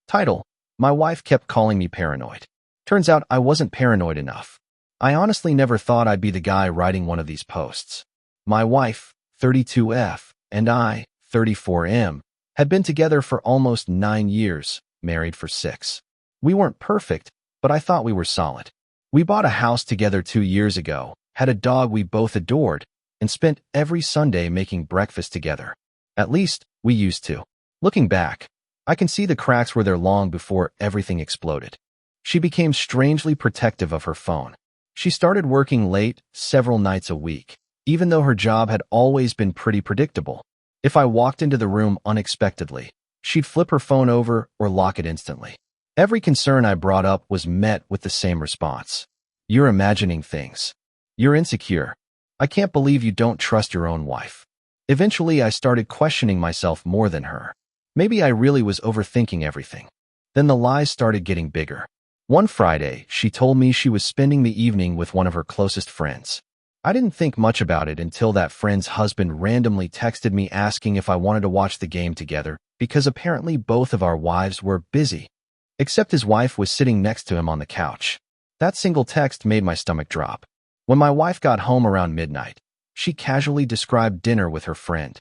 Title: My wife kept calling me paranoid. Turns out I wasn't paranoid enough. I honestly never thought I'd be the guy writing one of these posts. My wife, 32F, and I, 34M, had been together for almost 9 years, married for 6. We weren't perfect, but I thought we were solid. We bought a house together 2 years ago, had a dog we both adored, and spent every Sunday making breakfast together. At least, we used to. Looking back, I can see the cracks were there long before everything exploded. She became strangely protective of her phone. She started working late, several nights a week, even though her job had always been pretty predictable. If I walked into the room unexpectedly, she'd flip her phone over or lock it instantly. Every concern I brought up was met with the same response. You're imagining things. You're insecure. I can't believe you don't trust your own wife. Eventually, I started questioning myself more than her. Maybe I really was overthinking everything. Then the lies started getting bigger. One Friday, she told me she was spending the evening with one of her closest friends. I didn't think much about it until that friend's husband randomly texted me asking if I wanted to watch the game together because apparently both of our wives were busy. Except his wife was sitting next to him on the couch. That single text made my stomach drop. When my wife got home around midnight, she casually described dinner with her friend.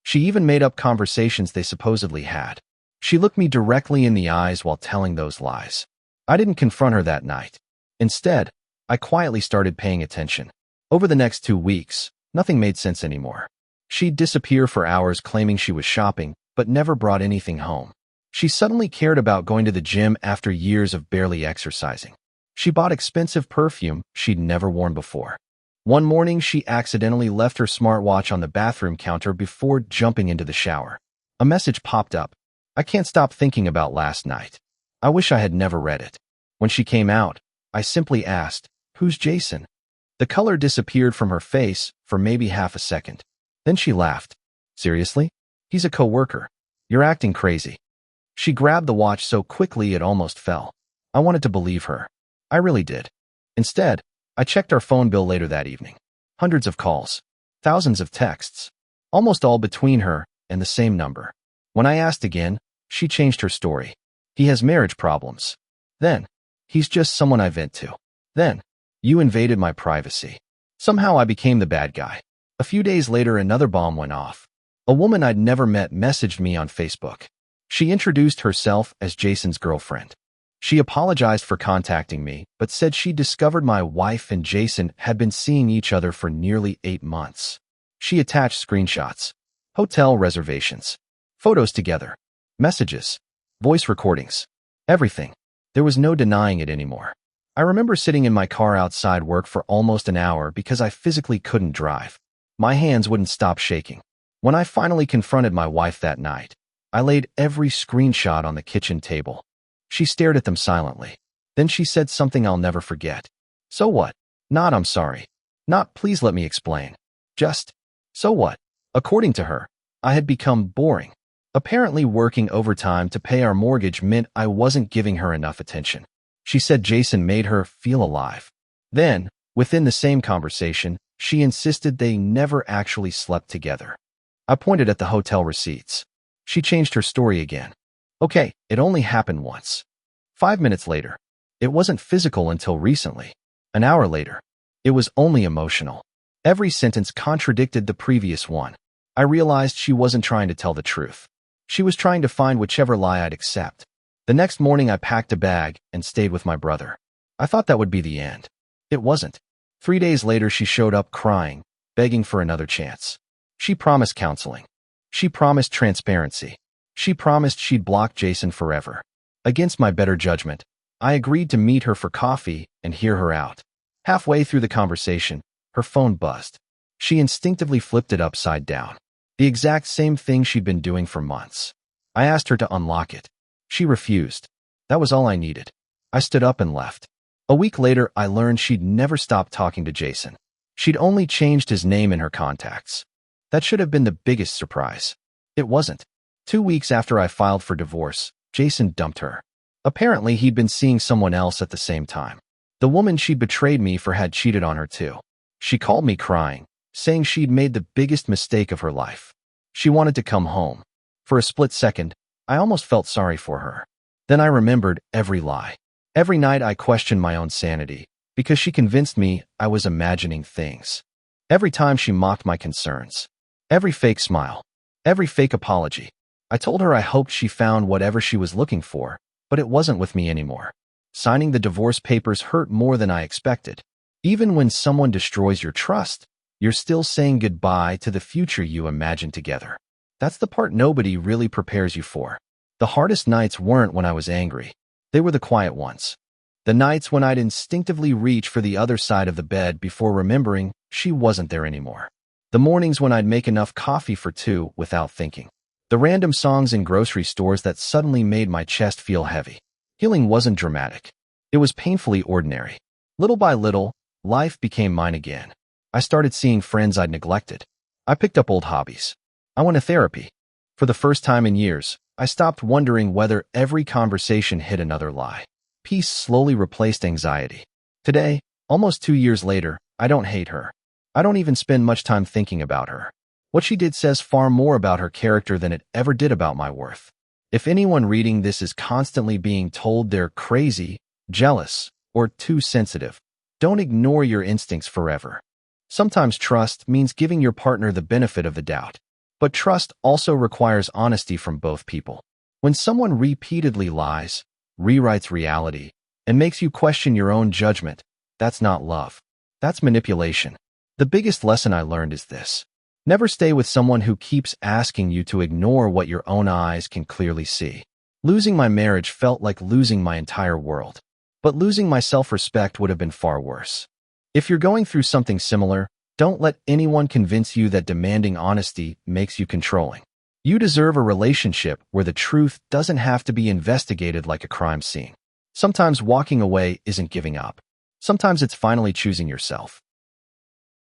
She even made up conversations they supposedly had. She looked me directly in the eyes while telling those lies. I didn't confront her that night. Instead, I quietly started paying attention. Over the next 2 weeks, nothing made sense anymore. She'd disappear for hours claiming she was shopping, but never brought anything home. She suddenly cared about going to the gym after years of barely exercising. She bought expensive perfume she'd never worn before. One morning, she accidentally left her smartwatch on the bathroom counter before jumping into the shower. A message popped up. I can't stop thinking about last night. I wish I had never read it. When she came out, I simply asked, "Who's Jason?" The color disappeared from her face for maybe half a second. Then she laughed. "Seriously? He's a coworker. You're acting crazy." She grabbed the watch so quickly it almost fell. I wanted to believe her. I really did. Instead, I checked our phone bill later that evening. Hundreds of calls, thousands of texts, almost all between her and the same number. When I asked again, she changed her story. He has marriage problems. Then, he's just someone I vent to. Then, you invaded my privacy. Somehow I became the bad guy. A few days later, another bomb went off. A woman I'd never met messaged me on Facebook. She introduced herself as Jason's girlfriend. She apologized for contacting me, but said she discovered my wife and Jason had been seeing each other for nearly 8 months. She attached screenshots, hotel reservations, photos together, messages, voice recordings, everything. There was no denying it anymore. I remember sitting in my car outside work for almost an hour because I physically couldn't drive. My hands wouldn't stop shaking. When I finally confronted my wife that night, I laid every screenshot on the kitchen table. She stared at them silently. Then she said something I'll never forget. "So what?" Not "I'm sorry." Not "please let me explain." Just, "So what?" According to her, I had become boring. Apparently, working overtime to pay our mortgage meant I wasn't giving her enough attention. She said Jason made her feel alive. Then, within the same conversation, she insisted they never actually slept together. I pointed at the hotel receipts. She changed her story again. Okay, it only happened once. 5 minutes later. It wasn't physical until recently. An hour later. It was only emotional. Every sentence contradicted the previous one. I realized she wasn't trying to tell the truth. She was trying to find whichever lie I'd accept. The next morning, I packed a bag and stayed with my brother. I thought that would be the end. It wasn't. 3 days later, she showed up crying, begging for another chance. She promised counseling. She promised transparency. She promised she'd block Jason forever. Against my better judgment, I agreed to meet her for coffee and hear her out. Halfway through the conversation, her phone buzzed. She instinctively flipped it upside down. The exact same thing she'd been doing for months. I asked her to unlock it. She refused. That was all I needed. I stood up and left. A week later, I learned she'd never stopped talking to Jason. She'd only changed his name in her contacts. That should have been the biggest surprise. It wasn't. 2 weeks after I filed for divorce, Jason dumped her. Apparently, he'd been seeing someone else at the same time. The woman she'd betrayed me for had cheated on her too. She called me crying, saying she'd made the biggest mistake of her life. She wanted to come home. For a split second, I almost felt sorry for her. Then I remembered every lie. Every night I questioned my own sanity, because she convinced me I was imagining things. Every time she mocked my concerns. Every fake smile. Every fake apology. I told her I hoped she found whatever she was looking for, but it wasn't with me anymore. Signing the divorce papers hurt more than I expected. Even when someone destroys your trust, you're still saying goodbye to the future you imagined together. That's the part nobody really prepares you for. The hardest nights weren't when I was angry. They were the quiet ones. The nights when I'd instinctively reach for the other side of the bed before remembering she wasn't there anymore. The mornings when I'd make enough coffee for two without thinking. The random songs in grocery stores that suddenly made my chest feel heavy. Healing wasn't dramatic. It was painfully ordinary. Little by little, life became mine again. I started seeing friends I'd neglected. I picked up old hobbies. I went to therapy. For the first time in years, I stopped wondering whether every conversation hid another lie. Peace slowly replaced anxiety. Today, almost 2 years later, I don't hate her. I don't even spend much time thinking about her. What she did says far more about her character than it ever did about my worth. If anyone reading this is constantly being told they're crazy, jealous, or too sensitive, don't ignore your instincts forever. Sometimes trust means giving your partner the benefit of the doubt. But trust also requires honesty from both people. When someone repeatedly lies, rewrites reality, and makes you question your own judgment, that's not love. That's manipulation. The biggest lesson I learned is this. Never stay with someone who keeps asking you to ignore what your own eyes can clearly see. Losing my marriage felt like losing my entire world. But losing my self-respect would have been far worse. If you're going through something similar, don't let anyone convince you that demanding honesty makes you controlling. You deserve a relationship where the truth doesn't have to be investigated like a crime scene. Sometimes walking away isn't giving up. Sometimes it's finally choosing yourself.